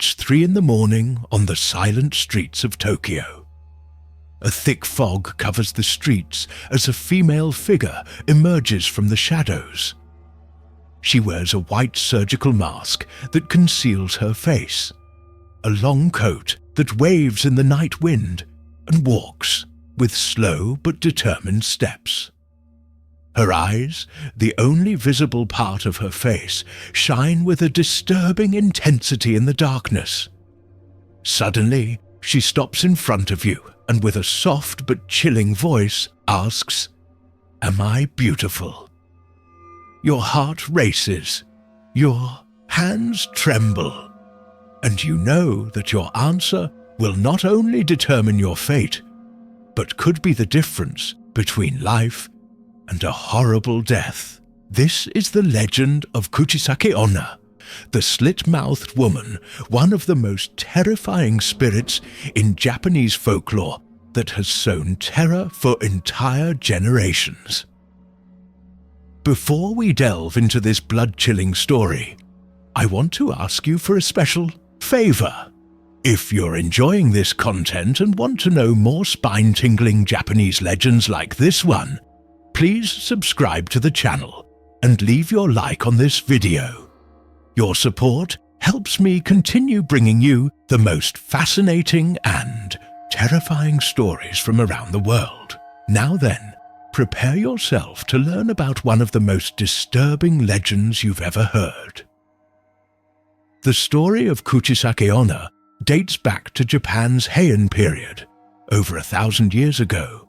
It's 3 in the morning on the silent streets of Tokyo. A thick fog covers the streets as a female figure emerges from the shadows. She wears a white surgical mask that conceals her face, a long coat that waves in the night wind, and walks with slow but determined steps. Her eyes, the only visible part of her face, shine with a disturbing intensity in the darkness. Suddenly, she stops in front of you and with a soft but chilling voice asks, "Am I beautiful?" Your heart races, your hands tremble, and you know that your answer will not only determine your fate, but could be the difference between life and a horrible death. This is the legend of Kuchisake-onna, the slit-mouthed woman, one of the most terrifying spirits in Japanese folklore that has sown terror for entire generations. Before we delve into this blood-chilling story, I want to ask you for a special favor. If you're enjoying this content and want to know more spine-tingling Japanese legends like this one, please subscribe to the channel and leave your like on this video. Your support helps me continue bringing you the most fascinating and terrifying stories from around the world. Now then, prepare yourself to learn about one of the most disturbing legends you've ever heard. The story of Kuchisake-onna dates back to Japan's Heian period, over 1,000 years ago,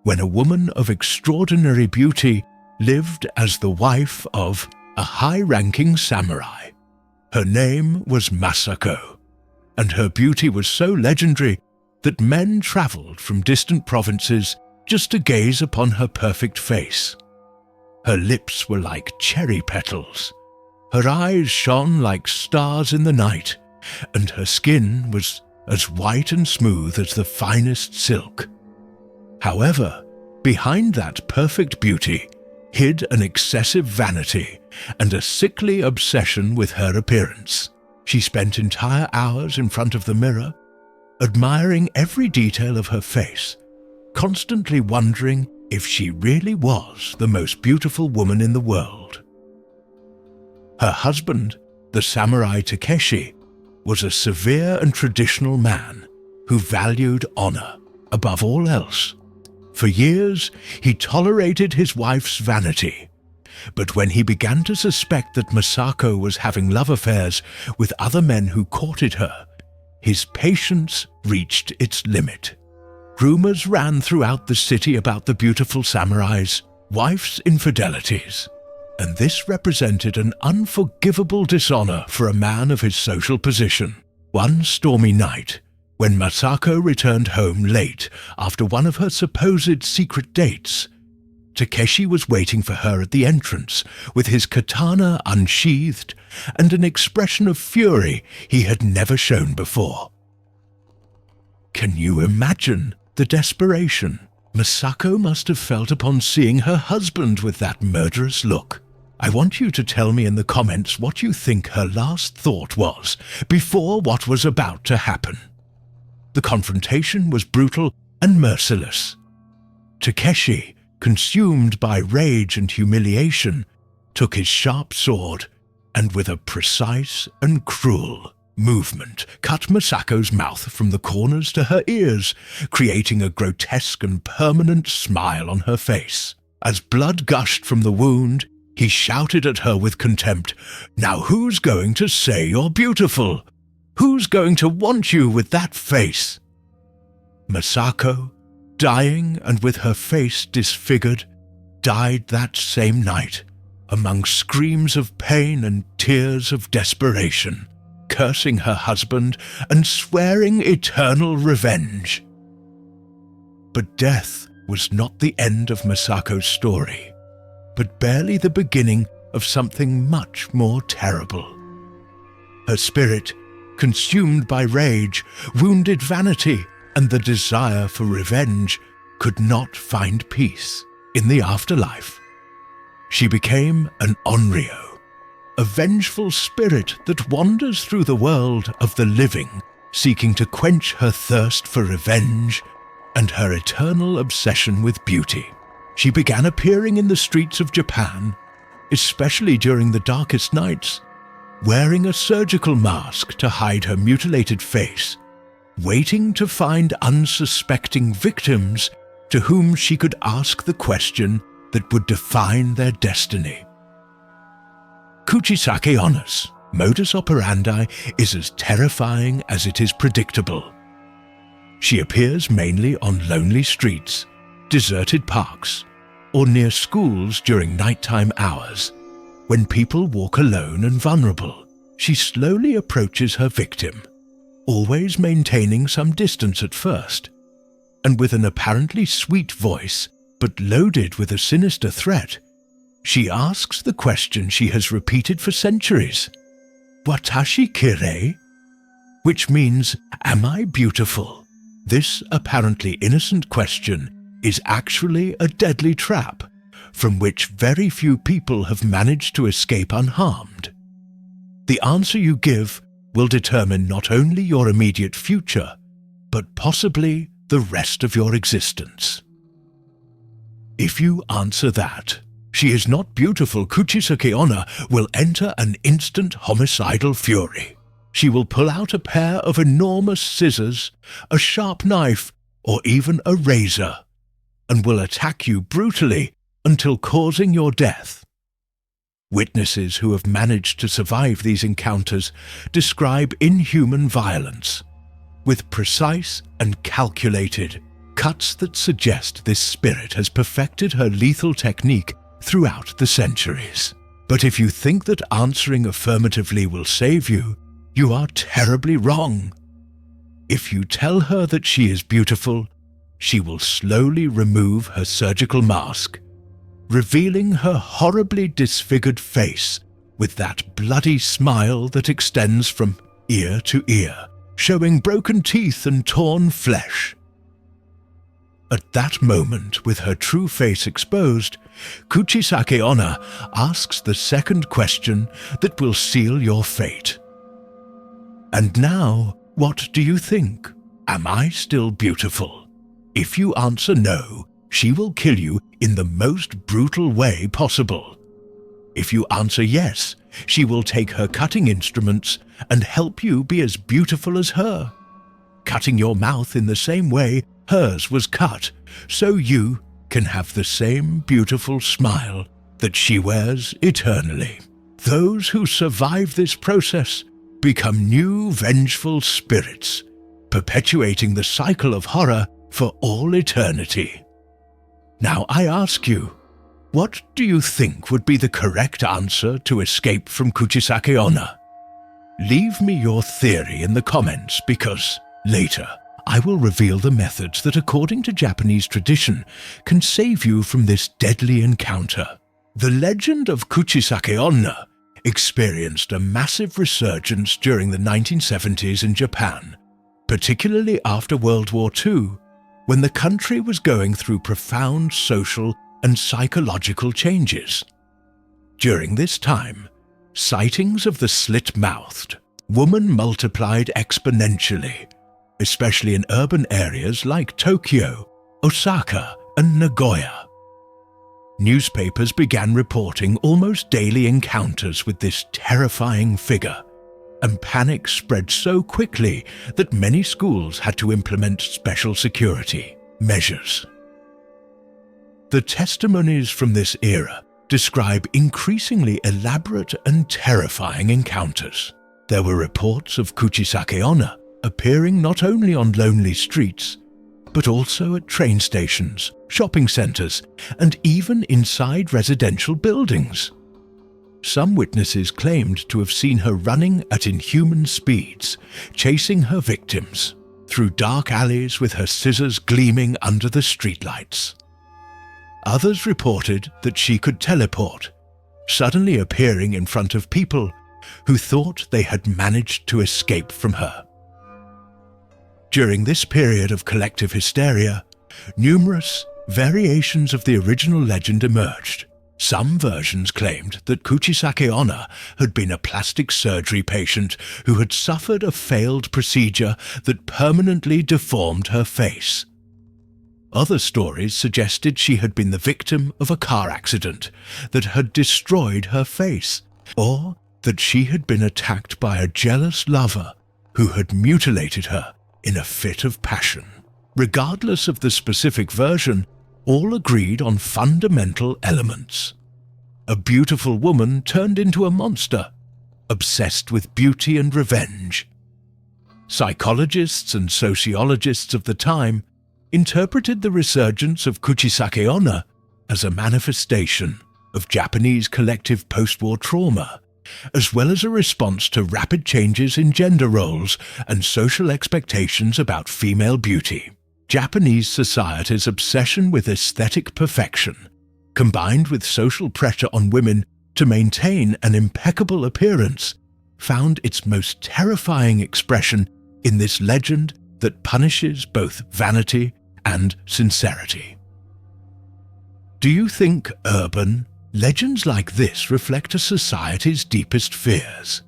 when a woman of extraordinary beauty lived as the wife of a high-ranking samurai. Her name was Masako, and her beauty was so legendary that men traveled from distant provinces just to gaze upon her perfect face. Her lips were like cherry petals, her eyes shone like stars in the night, and her skin was as white and smooth as the finest silk. However, behind that perfect beauty hid an excessive vanity and a sickly obsession with her appearance. She spent entire hours in front of the mirror, admiring every detail of her face, constantly wondering if she really was the most beautiful woman in the world. Her husband, the samurai Takeshi, was a severe and traditional man who valued honor above all else. For years, he tolerated his wife's vanity, but when he began to suspect that Masako was having love affairs with other men who courted her, his patience reached its limit. Rumors ran throughout the city about the beautiful samurai's wife's infidelities, and this represented an unforgivable dishonor for a man of his social position. One stormy night, when Masako returned home late after one of her supposed secret dates, Takeshi was waiting for her at the entrance with his katana unsheathed and an expression of fury he had never shown before. Can you imagine the desperation Masako must have felt upon seeing her husband with that murderous look? I want you to tell me in the comments what you think her last thought was before what was about to happen. The confrontation was brutal and merciless. Takeshi, consumed by rage and humiliation, took his sharp sword and with a precise and cruel movement cut Masako's mouth from the corners to her ears, creating a grotesque and permanent smile on her face. As blood gushed from the wound, he shouted at her with contempt, "Now who's going to say you're beautiful? Who's going to want you with that face?" Masako, dying and with her face disfigured, died that same night, among screams of pain and tears of desperation, cursing her husband and swearing eternal revenge. But death was not the end of Masako's story, but barely the beginning of something much more terrible. Her spirit, consumed by rage, wounded vanity, and the desire for revenge, could not find peace in the afterlife. She became an onryo, a vengeful spirit that wanders through the world of the living, seeking to quench her thirst for revenge and her eternal obsession with beauty. She began appearing in the streets of Japan, especially during the darkest nights, wearing a surgical mask to hide her mutilated face, waiting to find unsuspecting victims to whom she could ask the question that would define their destiny. Kuchisake-onna's modus operandi is as terrifying as it is predictable. She appears mainly on lonely streets, deserted parks, or near schools during nighttime hours. When people walk alone and vulnerable, she slowly approaches her victim, always maintaining some distance at first, and with an apparently sweet voice but loaded with a sinister threat, she asks the question she has repeated for centuries, "Watashi kirei?" which means, "Am I beautiful?" This apparently innocent question is actually a deadly trap from which very few people have managed to escape unharmed. The answer you give will determine not only your immediate future, but possibly the rest of your existence. If you answer that, "She is not beautiful," Kuchisake-onna will enter an instant homicidal fury. She will pull out a pair of enormous scissors, a sharp knife, or even a razor, and will attack you brutally until causing your death. Witnesses who have managed to survive these encounters describe inhuman violence, with precise and calculated cuts that suggest this spirit has perfected her lethal technique throughout the centuries. But if you think that answering affirmatively will save you, you are terribly wrong. If you tell her that she is beautiful, she will slowly remove her surgical mask, revealing her horribly disfigured face with that bloody smile that extends from ear to ear, showing broken teeth and torn flesh. At that moment, with her true face exposed, Kuchisake-onna asks the second question that will seal your fate. "And now, what do you think? Am I still beautiful?" If you answer no, she will kill you in the most brutal way possible. If you answer yes, she will take her cutting instruments and help you be as beautiful as her, cutting your mouth in the same way hers was cut, so you can have the same beautiful smile that she wears eternally. Those who survive this process become new vengeful spirits, perpetuating the cycle of horror for all eternity. Now I ask you, what do you think would be the correct answer to escape from Kuchisake-onna? Leave me your theory in the comments because, later, I will reveal the methods that, according to Japanese tradition, can save you from this deadly encounter. The legend of Kuchisake-onna experienced a massive resurgence during the 1970s in Japan, particularly after World War II, when the country was going through profound social and psychological changes. During this time, sightings of the slit-mouthed woman multiplied exponentially, especially in urban areas like Tokyo, Osaka, and Nagoya. Newspapers began reporting almost daily encounters with this terrifying figure, and panic spread so quickly that many schools had to implement special security measures. The testimonies from this era describe increasingly elaborate and terrifying encounters. There were reports of Kuchisake-onna appearing not only on lonely streets, but also at train stations, shopping centers, and even inside residential buildings. Some witnesses claimed to have seen her running at inhuman speeds, chasing her victims through dark alleys with her scissors gleaming under the streetlights. Others reported that she could teleport, suddenly appearing in front of people who thought they had managed to escape from her. During this period of collective hysteria, numerous variations of the original legend emerged, Some versions claimed that Kuchisake-onna had been a plastic surgery patient who had suffered a failed procedure that permanently deformed her face. Other stories suggested she had been the victim of a car accident that had destroyed her face, or that she had been attacked by a jealous lover who had mutilated her in a fit of passion. Regardless of the specific version, all agreed on fundamental elements. A beautiful woman turned into a monster, obsessed with beauty and revenge. Psychologists and sociologists of the time interpreted the resurgence of Kuchisake-onna as a manifestation of Japanese collective post-war trauma, as well as a response to rapid changes in gender roles and social expectations about female beauty. Japanese society's obsession with aesthetic perfection, combined with social pressure on women to maintain an impeccable appearance, found its most terrifying expression in this legend that punishes both vanity and sincerity. Do you think urban legends like this reflect a society's deepest fears?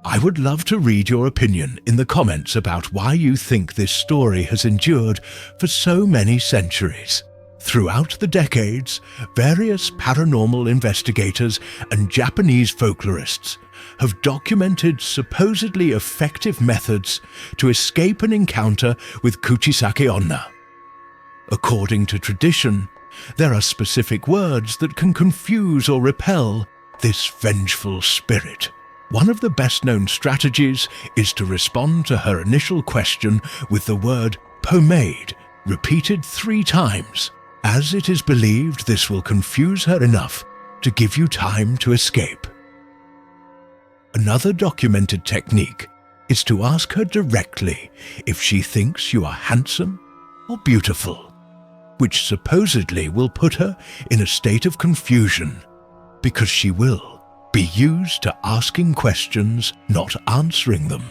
I would love to read your opinion in the comments about why you think this story has endured for so many centuries. Throughout the decades, various paranormal investigators and Japanese folklorists have documented supposedly effective methods to escape an encounter with Kuchisake-onna. According to tradition, there are specific words that can confuse or repel this vengeful spirit. One of the best-known strategies is to respond to her initial question with the word pomade repeated 3 times, as it is believed this will confuse her enough to give you time to escape. Another documented technique is to ask her directly if she thinks you are handsome or beautiful, which supposedly will put her in a state of confusion, because she will be used to asking questions, not answering them.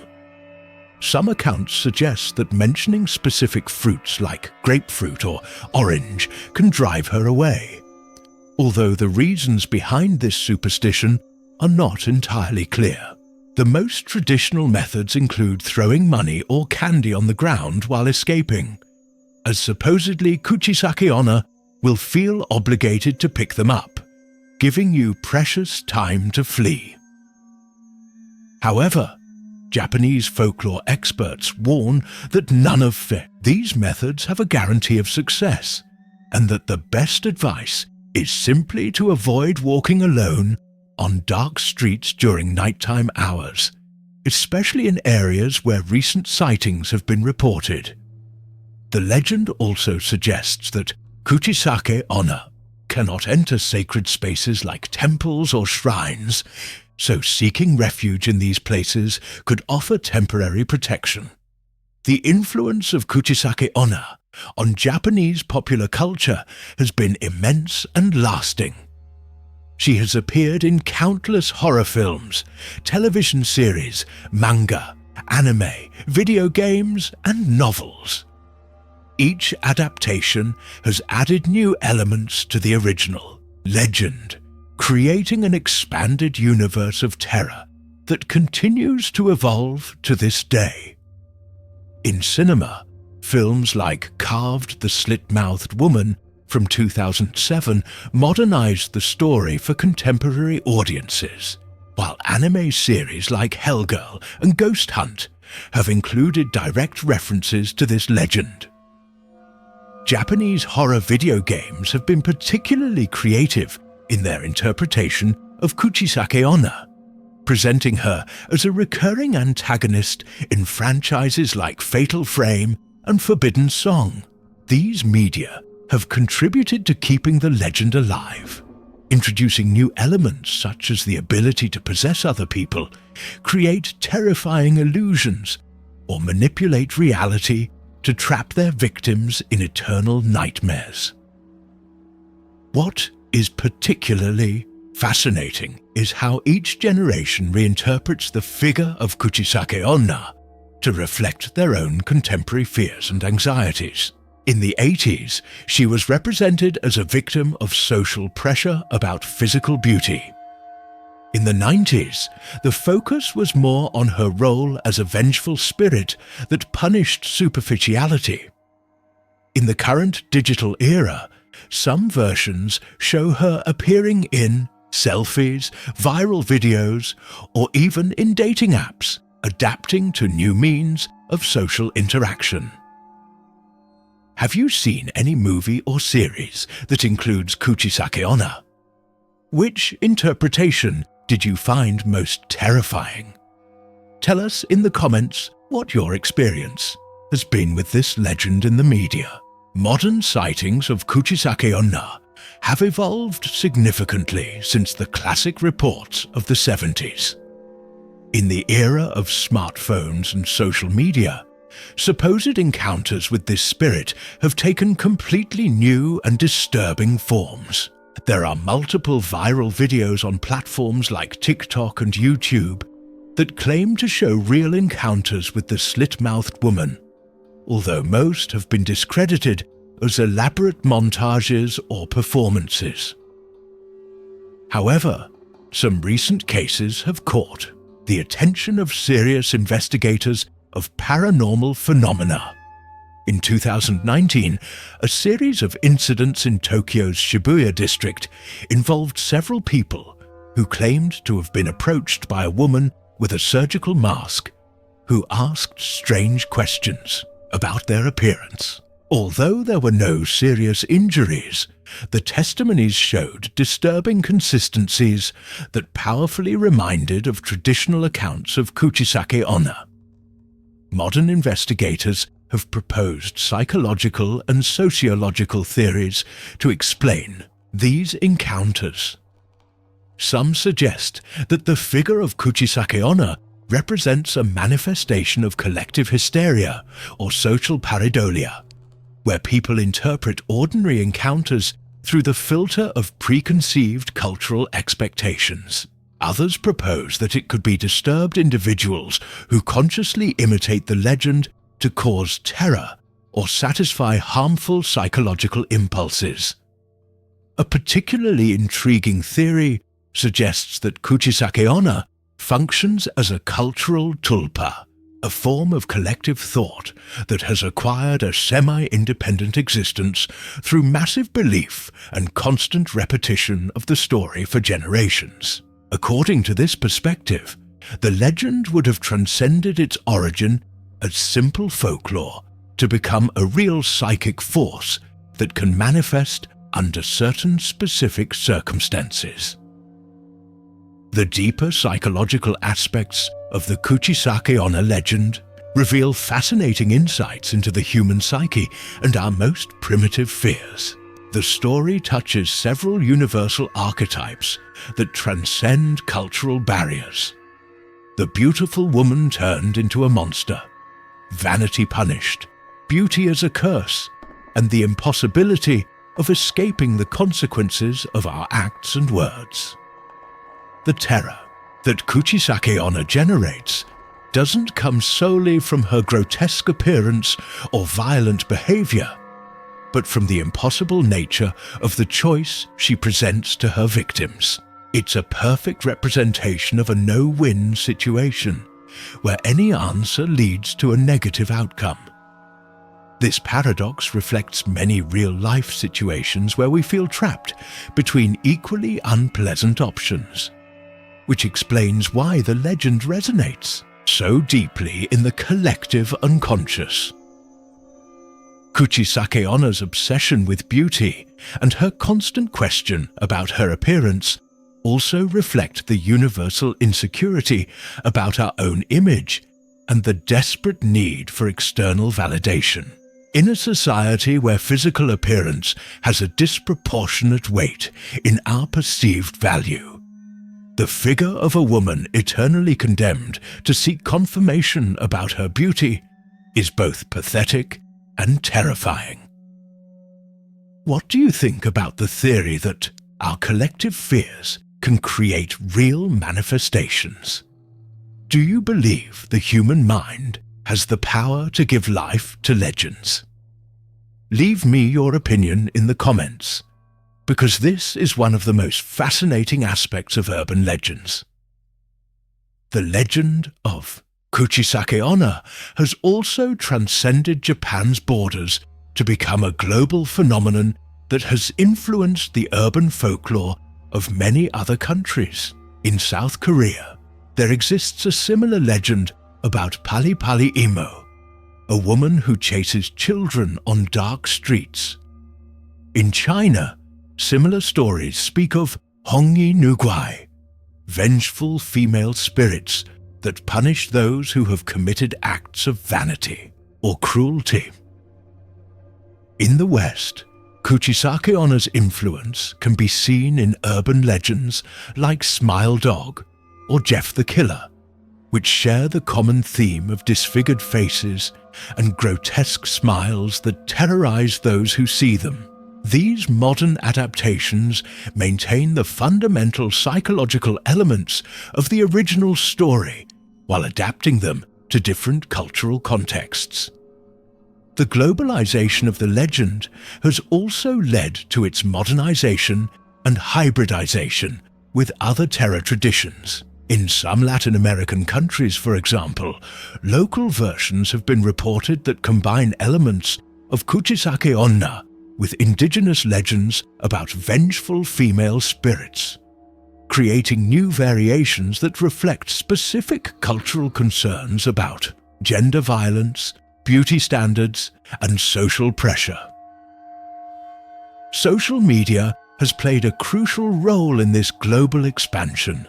Some accounts suggest that mentioning specific fruits like grapefruit or orange can drive her away, although the reasons behind this superstition are not entirely clear. The most traditional methods include throwing money or candy on the ground while escaping, as supposedly Kuchisake-onna will feel obligated to pick them up, giving you precious time to flee. However, Japanese folklore experts warn that none of these methods have a guarantee of success, and that the best advice is simply to avoid walking alone on dark streets during nighttime hours, especially in areas where recent sightings have been reported. The legend also suggests that Kuchisake-onna cannot enter sacred spaces like temples or shrines, so seeking refuge in these places could offer temporary protection. The influence of Kuchisake-onna on Japanese popular culture has been immense and lasting. She has appeared in countless horror films, television series, manga, anime, video games, and novels. Each adaptation has added new elements to the original legend, creating an expanded universe of terror that continues to evolve to this day. In cinema, films like Carved the Slit-Mouthed Woman from 2007 modernized the story for contemporary audiences, while anime series like Hellgirl and Ghost Hunt have included direct references to this legend. Japanese horror video games have been particularly creative in their interpretation of Kuchisake-onna, presenting her as a recurring antagonist in franchises like Fatal Frame and Forbidden Song. These media have contributed to keeping the legend alive, introducing new elements such as the ability to possess other people, create terrifying illusions, or manipulate reality to trap their victims in eternal nightmares. What is particularly fascinating is how each generation reinterprets the figure of Kuchisake-onna to reflect their own contemporary fears and anxieties. In the 80s, she was represented as a victim of social pressure about physical beauty. In the 90s, the focus was more on her role as a vengeful spirit that punished superficiality. In the current digital era, some versions show her appearing in selfies, viral videos, or even in dating apps, adapting to new means of social interaction. Have you seen any movie or series that includes Kuchisake-onna? Which interpretation did you find most terrifying? Tell us in the comments what your experience has been with this legend in the media. Modern sightings of Kuchisake-onna have evolved significantly since the classic reports of the 70s. In the era of smartphones and social media, supposed encounters with this spirit have taken completely new and disturbing forms. There are multiple viral videos on platforms like TikTok and YouTube that claim to show real encounters with the slit-mouthed woman, although most have been discredited as elaborate montages or performances. However, some recent cases have caught the attention of serious investigators of paranormal phenomena. In 2019, a series of incidents in Tokyo's Shibuya district involved several people who claimed to have been approached by a woman with a surgical mask who asked strange questions about their appearance. Although there were no serious injuries, the testimonies showed disturbing consistencies that powerfully reminded of traditional accounts of Kuchisake-onna. Modern investigators have proposed psychological and sociological theories to explain these encounters. Some suggest that the figure of Kuchisake-onna represents a manifestation of collective hysteria or social pareidolia, where people interpret ordinary encounters through the filter of preconceived cultural expectations. Others propose that it could be disturbed individuals who consciously imitate the legend to cause terror or satisfy harmful psychological impulses. A particularly intriguing theory suggests that Kuchisake-onna functions as a cultural tulpa, a form of collective thought that has acquired a semi-independent existence through massive belief and constant repetition of the story for generations. According to this perspective, the legend would have transcended its origin as simple folklore to become a real psychic force that can manifest under certain specific circumstances. The deeper psychological aspects of the Kuchisake-onna legend reveal fascinating insights into the human psyche and our most primitive fears. The story touches several universal archetypes that transcend cultural barriers. The beautiful woman turned into a monster, vanity punished, beauty as a curse, and the impossibility of escaping the consequences of our acts and words. The terror that Kuchisake-onna generates doesn't come solely from her grotesque appearance or violent behavior, but from the impossible nature of the choice she presents to her victims. It's a perfect representation of a no-win situation, where any answer leads to a negative outcome. This paradox reflects many real-life situations where we feel trapped between equally unpleasant options, which explains why the legend resonates so deeply in the collective unconscious. Kuchisake-onna's obsession with beauty and her constant question about her appearance also reflect the universal insecurity about our own image and the desperate need for external validation. In a society where physical appearance has a disproportionate weight in our perceived value, the figure of a woman eternally condemned to seek confirmation about her beauty is both pathetic and terrifying. What do you think about the theory that our collective fears can create real manifestations? Do you believe the human mind has the power to give life to legends? Leave me your opinion in the comments, because this is one of the most fascinating aspects of urban legends. The legend of Kuchisake-onna has also transcended Japan's borders to become a global phenomenon that has influenced the urban folklore of many other countries. In South Korea, there exists a similar legend about Pali Pali Imo, a woman who chases children on dark streets. In China, similar stories speak of Hongyi Nuguai, vengeful female spirits that punish those who have committed acts of vanity or cruelty. In the West, Kuchisake-onna's influence can be seen in urban legends like Smile Dog or Jeff the Killer, which share the common theme of disfigured faces and grotesque smiles that terrorize those who see them. These modern adaptations maintain the fundamental psychological elements of the original story while adapting them to different cultural contexts. The globalization of the legend has also led to its modernization and hybridization with other terror traditions. In some Latin American countries, for example, local versions have been reported that combine elements of Kuchisake-onna with indigenous legends about vengeful female spirits, creating new variations that reflect specific cultural concerns about gender violence, beauty standards, and social pressure. Social media has played a crucial role in this global expansion,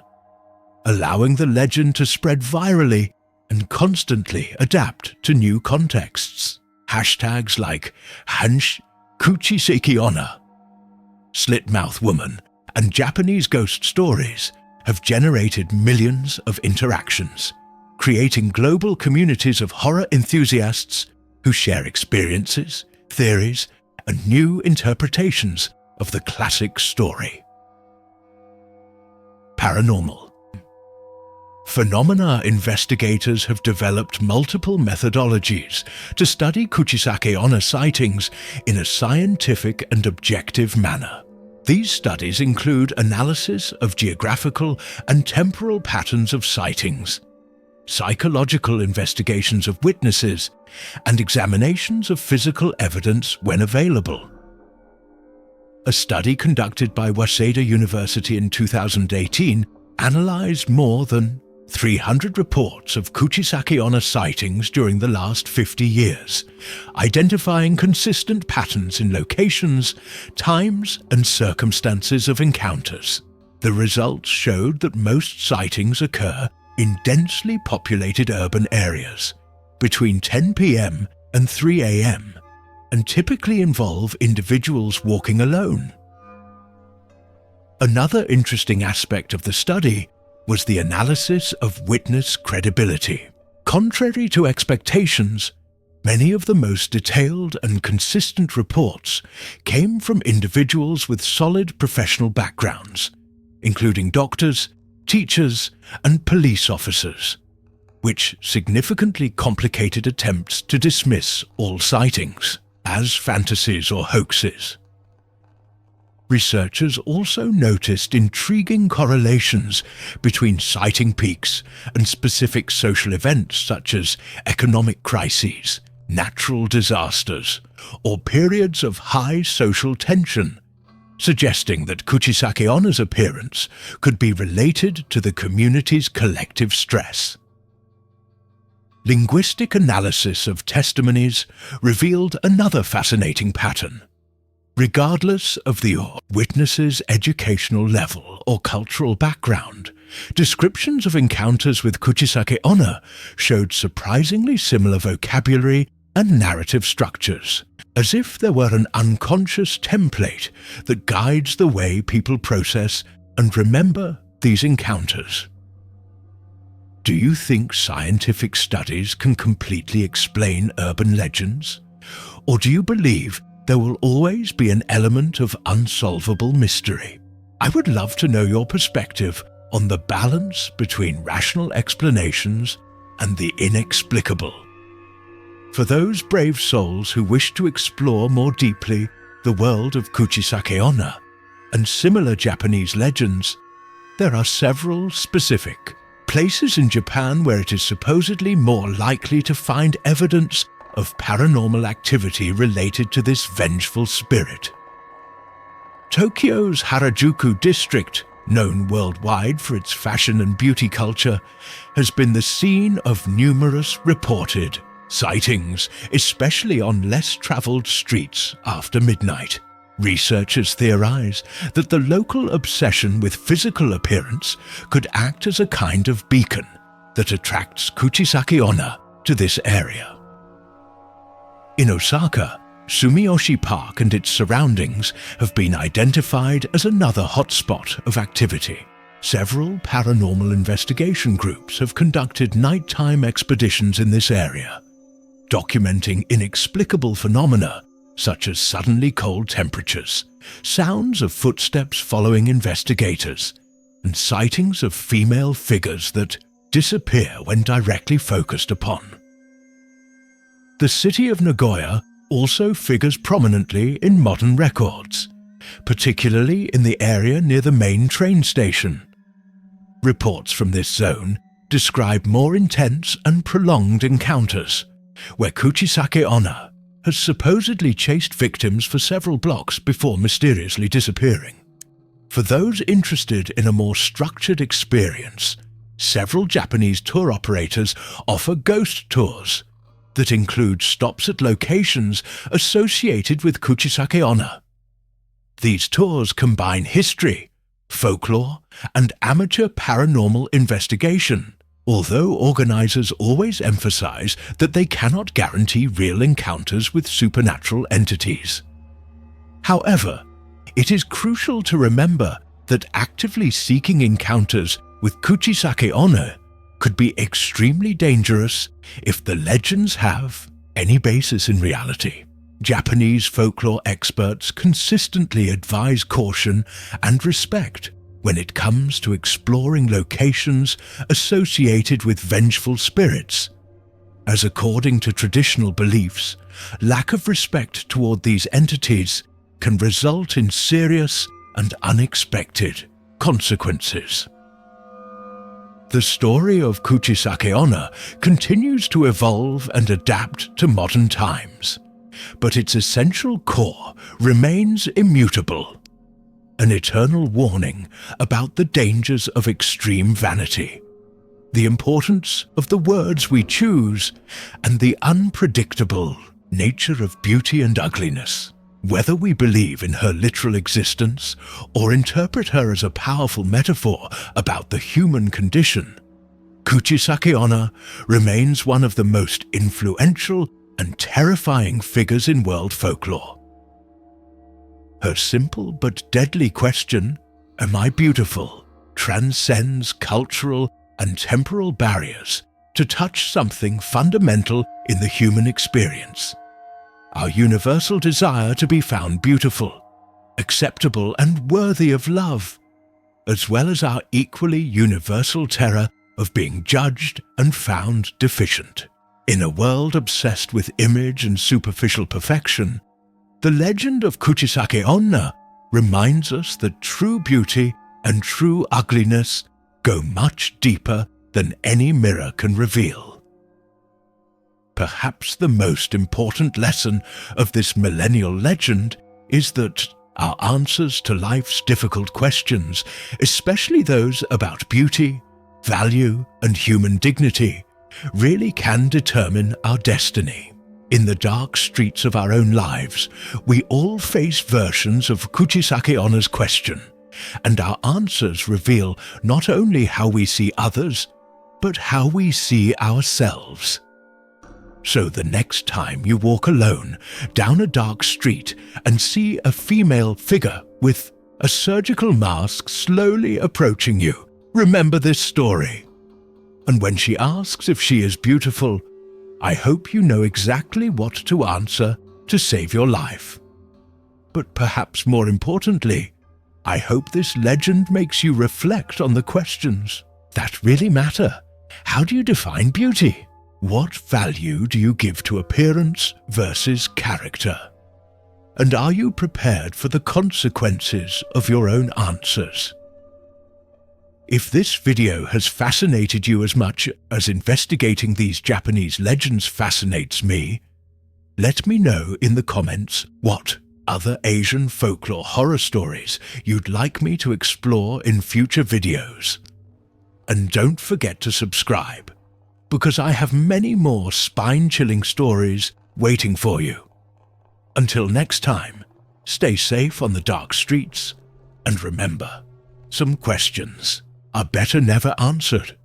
allowing the legend to spread virally and constantly adapt to new contexts. Hashtags like Kuchisake-onna, Slitmouth Woman, and Japanese ghost stories have generated millions of interactions, creating global communities of horror enthusiasts who share experiences, theories, and new interpretations of the classic story. Paranormal. Phenomena investigators have developed multiple methodologies to study Kuchisake-onna sightings in a scientific and objective manner. These studies include analysis of geographical and temporal patterns of sightings, psychological investigations of witnesses, and examinations of physical evidence when available. A study conducted by Waseda University in 2018 analyzed more than 300 reports of Kuchisake-onna sightings during the last 50 years, identifying consistent patterns in locations, times, and circumstances of encounters. The results showed that most sightings occur in densely populated urban areas between 10 p.m. and 3 a.m. and typically involve individuals walking alone. Another interesting aspect of the study was the analysis of witness credibility. Contrary to expectations, many of the most detailed and consistent reports came from individuals with solid professional backgrounds, including doctors, teachers, and police officers, which significantly complicated attempts to dismiss all sightings as fantasies or hoaxes. Researchers also noticed intriguing correlations between sighting peaks and specific social events such as economic crises, natural disasters, or periods of high social tension, suggesting that Kuchisake-onna's appearance could be related to the community's collective stress. Linguistic analysis of testimonies revealed another fascinating pattern. Regardless of the witness's educational level or cultural background, descriptions of encounters with Kuchisake-onna showed surprisingly similar vocabulary and narrative structures, as if there were an unconscious template that guides the way people process and remember these encounters. Do you think scientific studies can completely explain urban legends? Or do you believe there will always be an element of unsolvable mystery? I would love to know your perspective on the balance between rational explanations and the inexplicable. For those brave souls who wish to explore more deeply the world of Kuchisake-onna and similar Japanese legends, there are several specific places in Japan where it is supposedly more likely to find evidence of paranormal activity related to this vengeful spirit. Tokyo's Harajuku district, known worldwide for its fashion and beauty culture, has been the scene of numerous reported sightings, especially on less traveled streets after midnight. Researchers theorize that the local obsession with physical appearance could act as a kind of beacon that attracts Kuchisake-onna to this area. In Osaka, Sumiyoshi Park and its surroundings have been identified as another hotspot of activity. Several paranormal investigation groups have conducted nighttime expeditions in this area, documenting inexplicable phenomena such as suddenly cold temperatures, sounds of footsteps following investigators, and sightings of female figures that disappear when directly focused upon. The city of Nagoya also figures prominently in modern records, particularly in the area near the main train station. Reports from this zone describe more intense and prolonged encounters, where Kuchisake-onna has supposedly chased victims for several blocks before mysteriously disappearing. For those interested in a more structured experience, several Japanese tour operators offer ghost tours that include stops at locations associated with Kuchisake-onna. These tours combine history, folklore, and amateur paranormal investigation, although organizers always emphasize that they cannot guarantee real encounters with supernatural entities. However, it is crucial to remember that actively seeking encounters with Kuchisake-onna could be extremely dangerous if the legends have any basis in reality. Japanese folklore experts consistently advise caution and respect when it comes to exploring locations associated with vengeful spirits, as according to traditional beliefs, lack of respect toward these entities can result in serious and unexpected consequences. The story of Kuchisake-onna continues to evolve and adapt to modern times, but its essential core remains immutable, an eternal warning about the dangers of extreme vanity, the importance of the words we choose, and the unpredictable nature of beauty and ugliness. Whether we believe in her literal existence or interpret her as a powerful metaphor about the human condition, Kuchisake-onna remains one of the most influential and terrifying figures in world folklore. Her simple but deadly question, "Am I beautiful?" transcends cultural and temporal barriers to touch something fundamental in the human experience: our universal desire to be found beautiful, acceptable, and worthy of love, as well as our equally universal terror of being judged and found deficient. In a world obsessed with image and superficial perfection, the legend of Kuchisake-onna reminds us that true beauty and true ugliness go much deeper than any mirror can reveal. Perhaps the most important lesson of this millennial legend is that our answers to life's difficult questions, especially those about beauty, value, and human dignity, really can determine our destiny. In the dark streets of our own lives, we all face versions of Kuchisake-onna's question, and our answers reveal not only how we see others, but how we see ourselves. So the next time you walk alone down a dark street and see a female figure with a surgical mask slowly approaching you, remember this story. And when she asks if she is beautiful, I hope you know exactly what to answer to save your life. But perhaps more importantly, I hope this legend makes you reflect on the questions that really matter. How do you define beauty? What value do you give to appearance versus character? And are you prepared for the consequences of your own answers? If this video has fascinated you as much as investigating these Japanese legends fascinates me, let me know in the comments what other Asian folklore horror stories you'd like me to explore in future videos. And don't forget to subscribe, because I have many more spine-chilling stories waiting for you. Until next time, stay safe on the dark streets, and remember, some questions are better never answered.